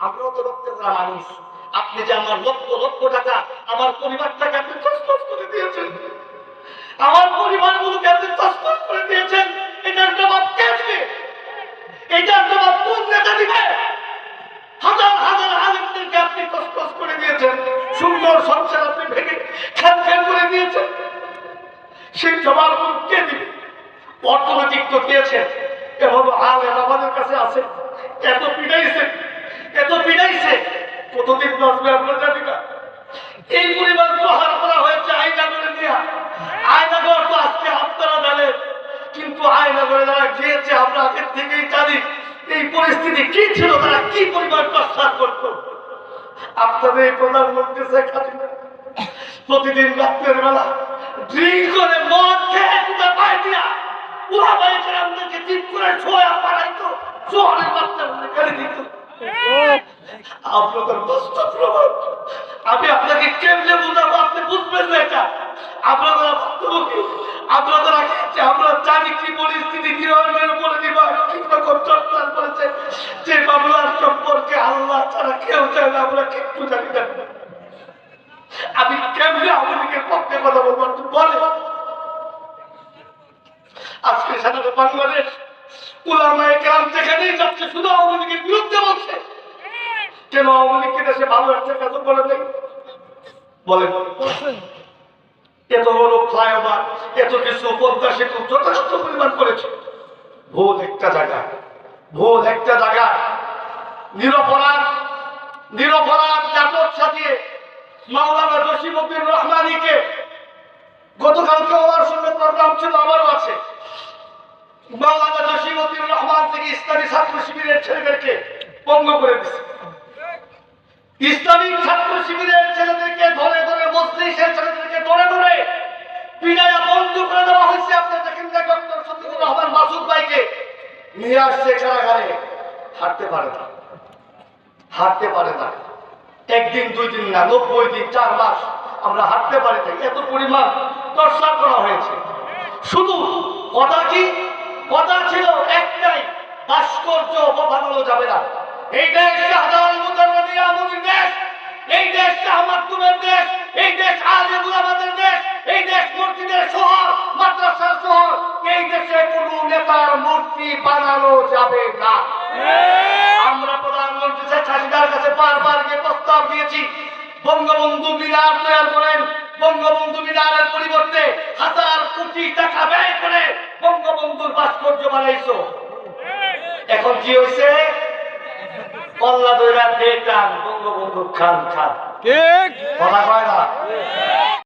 আমরাও তো রক্ত করা মানুষ। আপনি যে আমার লক্ষ লক্ষ টাকা আমার পরিবারটাকে আপনি তছনছ করে দিয়েছেন, আমার পরিবারগুলোকে আপনি তছনছ করে দিয়েছেন, এটার জবাব কে দিবে? এটার জবাব কোন নেতা দিবে? হাজার হাজার আলেমদেরকে আপনি তছনছ করে দিয়েছেন, সুন্দর সংসার আপনি ভেঙে খ্যান করে দিয়েছেন, সেই জবাবগুলো কে দিবে? অর্থনৈতিক তো দিয়েছেন, এভাবে আলেম আমাদের কাছে আছে, এত পিটাইছে এত পিটাইছে, কতদিন বাঁচবে আমরা জানি না। এই পরিবার প্রহার করা হয়েছে আয়নাগরে নিয়ে। আয়নাগর তো আজকে আপনারা জানেন, কিন্তু আয়নাগরে যারা গিয়েছে আমরা আগের থেকেই জানি এই পরিস্থিতি কি ছিল, তারা কি পরিবার প্রস্তাব করতো। আপনাদের এই প্রধানমন্ত্রী শেখ হাসিনা প্রতিদিন রাত্রের বেলা ড্রিঙ্ক করে মদ খেয়ে দুটা পায়ে দিয়া উলামায়ে কেরামদেরকে চিৎ করে শোয়া পাড়াইতো, শহরের বাচ্চাগুলো গালি দিত। আপনাদের বাস্তব প্রমাণ। আমি আপনাকে কেমনে বুঝাবো, আপনি বুঝবেন না এটা। আপনারা ভুক্তভোগী, আপনারা খেয়েছে, আমরা জানি কি পরিস্থিতি নির্বাচনের উপরে কিরকম চর্চা করেছে। যে মামলার সম্পর্কে আল্লাহ ছাড়া কেউ চায় না, আমরা কিচ্ছু জানি না। আমি কেমনে আওয়ামী লীগের পক্ষে কথা বলবো বলে? আজকে সারা বাংলাদেশ উলামায়ে কেরাম যেখানেই যাচ্ছে শুধু আওয়ামী লীগের বিরুদ্ধে বলছে। কেন আওয়ামী লীগকে দেশে ভালো একটা কাজ বলে নেই? বলেন, এত বড় ফ্লাইওভার, এত কিছু পদ্মা সেতু যথেষ্ট পরিমাণ করেছে। ভুল একটা জায়গায়, ভুল একটা জায়গায় নিরপরাধ জাতক সাজিয়ে মাওলানা জসিমউদ্দিন রহমানীকে, গতকালকে আমার সঙ্গে প্রোগ্রাম ছিল, আমারও আছে, মাওলানা জসিমউদ্দিন রহমান থেকে ইসলামী ছাত্র শিবিরের ছেলেদেরকে ভঙ্গ করে দিচ্ছে। ইসলামিক ছাত্র শিবিরের ছেলেদেরকে ধরে ধরে, মজলিসের ছেলেদেরকে ধরে ধরে পিড়াইয়া বন্ধ করে দেওয়া হয়েছে। আপনার দেখেন না, ডক্টর শফিকুর রহমান মাসুদ ভাইকে নিয়ে আসছে কারাগারে, হাঁটতে পারে না, হাঁটতে পারে না। একদিন দুই দিন না, 90 দিন, 4 মাস আমরা হাঁটতে পারি না। এত পরিমাণ টর্চার করা হয়েছে। শুধু কথা কি, কথা ছিল একটাই, ভাস্কর্য বানানো যাবে না। এই দেশ শাহজালাল মুতাওয়াল্লি আমলের দেশ, এই দেশ শাহ মাকতুমের দেশ, এই দেশ আলেম উলামাদের দেশ, এই দেশ মসজিদের শহর, মাদ্রাসার শহর। এই দেশে কোনো নেতার মূর্তি বানানো যাবে না। আমরা প্রধানমন্ত্রী শেখ হাসিনার কাছে বারবার গিয়ে প্রস্তাব দিয়েছি, বঙ্গবন্ধু মিনার তৈরি করেন। বঙ্গবন্ধু মিনারের পরিবর্তে 1000 কোটি টাকা ব্যয় করে বঙ্গবন্ধুর ভাস্কর্য বানাইছো। এখন কি হয়েছে? কল্লা দৈরা দেটান বঙ্গবন্ধু খান খান, ঠিক কথা কয় না?